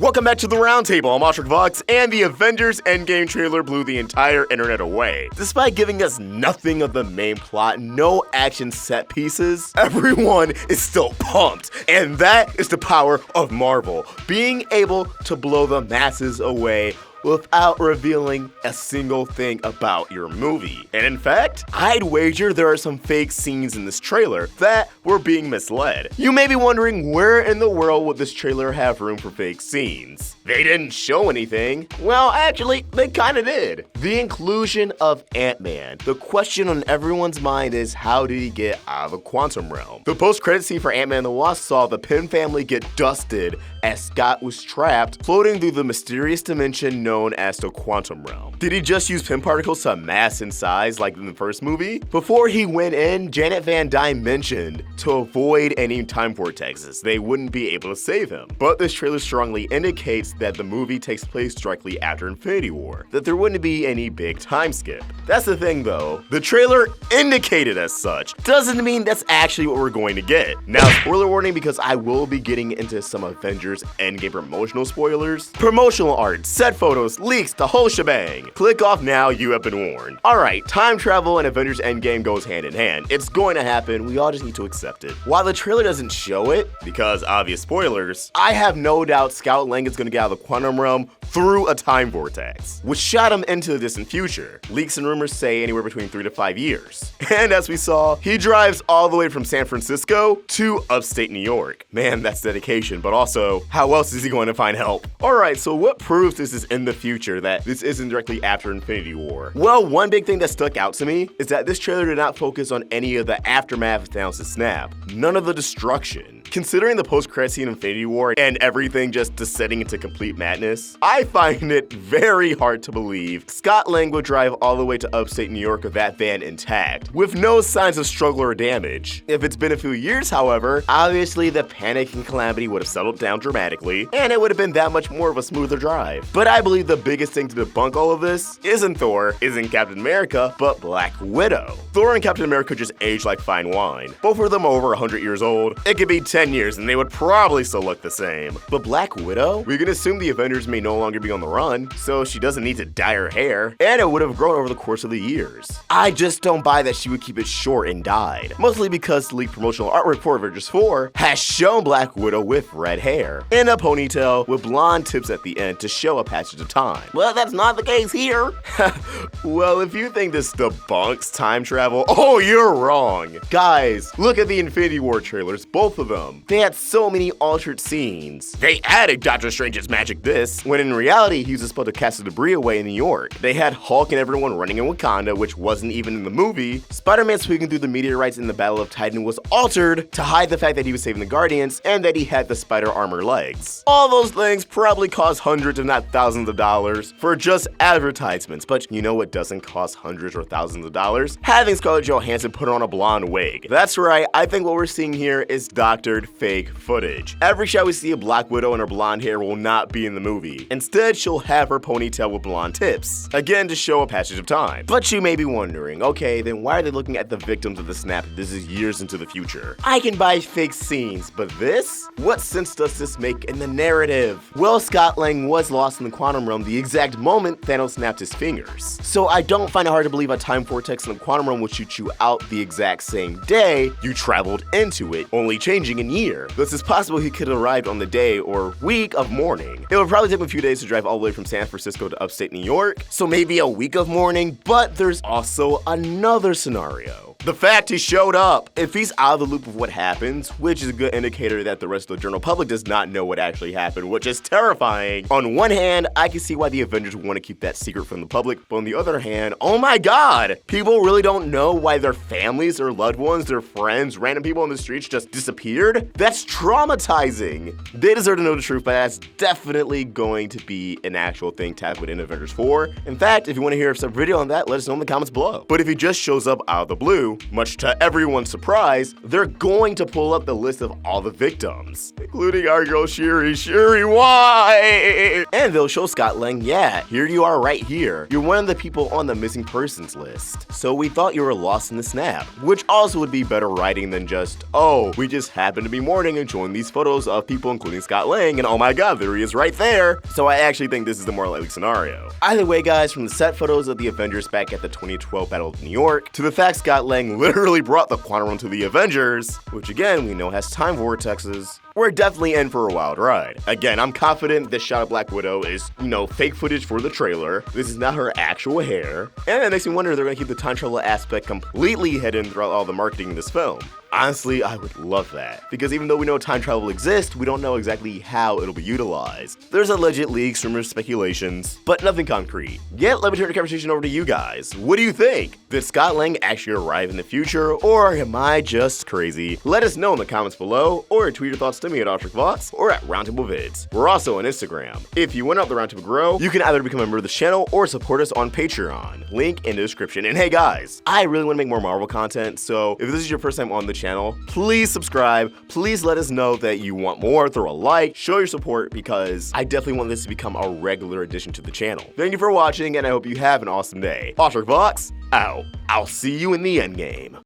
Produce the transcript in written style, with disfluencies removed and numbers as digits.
Welcome back to the Roundtable. I'm AwestruckVox, and the Avengers Endgame trailer blew the entire internet away. Despite giving us nothing of the main plot, no action set pieces, everyone is still pumped. And that is the power of Marvel, being able to blow the masses away without revealing a single thing about your movie. And in fact, I'd wager there are some fake scenes in this trailer that were being misled. You may be wondering, where in the world would this trailer have room for fake scenes? They didn't show anything. Well, actually, they kinda did. The inclusion of Ant-Man. The question on everyone's mind is, how did he get out of the quantum realm? The post-credit scene for Ant-Man and the Wasp saw the Pym family get dusted as Scott was trapped, floating through the mysterious dimension known as the quantum realm. Did he just use Pym particles to mass in size like in the first movie? Before he went in, Janet Van Dyne mentioned to avoid any time vortexes, they wouldn't be able to save him. But this trailer strongly indicates that the movie takes place directly after Infinity War, that there wouldn't be any big time skip. That's the thing though, the trailer indicated as such. Doesn't mean that's actually what we're going to get. Now, spoiler warning, because I will be getting into some Avengers Endgame promotional spoilers. Promotional art, set photos, leaks, the whole shebang. Click off now, you have been warned. Alright, time travel and Avengers Endgame goes hand in hand. It's going to happen, we all just need to accept it. While the trailer doesn't show it, because obvious spoilers, I have no doubt Scout Lang is going to get out of the quantum realm through a time vortex, which shot him into the distant future. Leaks and rumors say anywhere between 3 to 5 years. And as we saw, he drives all the way from San Francisco to upstate New York. Man, that's dedication, but also, how else is he going to find help? Alright, so what proves this is in the future, that this isn't directly after Infinity War? Well, one big thing that stuck out to me is that this trailer did not focus on any of the aftermath of Thanos' snap. None of the destruction. Considering the post-credit scene in Infinity War and everything just descending into complete madness, I find it very hard to believe Scott Lang would drive all the way to upstate New York with that van intact, with no signs of struggle or damage. If it's been a few years, however, obviously the panic and calamity would have settled down dramatically, and it would have been that much more of a smoother drive. But I believe the biggest thing to debunk all of this isn't Thor, isn't Captain America, but Black Widow. Thor and Captain America just age like fine wine. Both of them are over 100 years old. It could be 10 years and they would probably still look the same. But Black Widow? We can assume the Avengers may no longer be on the run, so she doesn't need to dye her hair, and it would have grown over the course of the years. I just don't buy that she would keep it short and dyed. Mostly because the leaked promotional artwork for Avengers 4 has shown Black Widow with red hair, in a ponytail with blonde tips at the end to show a passage of time. Well, that's not the case here. Well, if you think this debunks time travel, oh, you're wrong. Guys, look at the Infinity War trailers, both of them. They had so many altered scenes. They added Doctor Strange's magic this, when in reality he was supposed to cast the debris away in New York. They had Hulk and everyone running in Wakanda, which wasn't even in the movie. Spider-Man swinging through the meteorites in the Battle of Titan was altered to hide the fact that he was saving the Guardians and that he had the spider armor legs. All those things probably cost hundreds if not thousands of dollars for just advertisements, but you know what doesn't cost hundreds or thousands of dollars? Having Scarlett Johansson put on a blonde wig. That's right, I think what we're seeing here is doctored fake footage. Every shot we see of Black Widow and her blonde hair will not be in the movie. Instead, she'll have her ponytail with blonde tips. Again, to show a passage of time. But you may be wondering, okay, then why are they looking at the victims of the snap if this is years into the future? I can buy fake scenes, but this? What sense does this make in the narrative? Well, Scott Lang was lost in the quantum realm the exact moment Thanos snapped his fingers. So I don't find it hard to believe a time vortex in the quantum realm would shoot you out the exact same day you traveled into it, only changing in year. Thus, it's possible he could have arrived on the day or week of mourning. It would probably take him a few days to drive all the way from San Francisco to upstate New York, so maybe a week of mourning, but there's also another scenario. The fact he showed up. If he's out of the loop of what happens, which is a good indicator that the rest of the general public does not know what actually happened, which is terrifying. On one hand, I can see why the Avengers want to keep that secret from the public, but on the other hand, oh my god, people really don't know why their families, their loved ones, their friends, random people on the streets just disappeared? That's traumatizing. They deserve to know the truth, but that's definitely going to be an actual thing to happen in Avengers 4. In fact, if you want to hear a separate video on that, let us know in the comments below. But if he just shows up out of the blue, do, much to everyone's surprise, they're going to pull up the list of all the victims, including our girl Shuri. Shuri, why? And they'll show Scott Lang, yeah, here you are right here. You're one of the people on the missing persons list. So we thought you were lost in the snap, which also would be better writing than just, oh, we just happened to be mourning and showing these photos of people including Scott Lang, and oh my god, there he is right there. So I actually think this is the more likely scenario. Either way, guys, from the set photos of the Avengers back at the 2012 Battle of New York, to the fact Scott Lang literally brought the quantum realm to the Avengers, which again, we know has time vortexes, we're definitely in for a wild ride. Again, I'm confident this shot of Black Widow is, fake footage for the trailer. This is not her actual hair. And it makes me wonder if they're gonna keep the time travel aspect completely hidden throughout all the marketing in this film. Honestly, I would love that, because even though we know time travel exists, we don't know exactly how it'll be utilized. There's alleged leaks, rumors, speculations, but nothing concrete. Yet, let me turn the conversation over to you guys. What do you think? Did Scott Lang actually arrive in the future, or am I just crazy? Let us know in the comments below, or tweet your thoughts to me at AwestruckVox or at Roundtable Vids. We're also on Instagram. If you want to help the Roundtable grow, you can either become a member of the channel or support us on Patreon. Link in the description. And hey guys, I really want to make more Marvel content, so if this is your first time on the channel, please subscribe. Please let us know that you want more. Throw a like, show your support, because I definitely want this to become a regular addition to the channel. Thank you for watching, and I hope you have an awesome day. AwestruckVox, out. I'll see you in the endgame.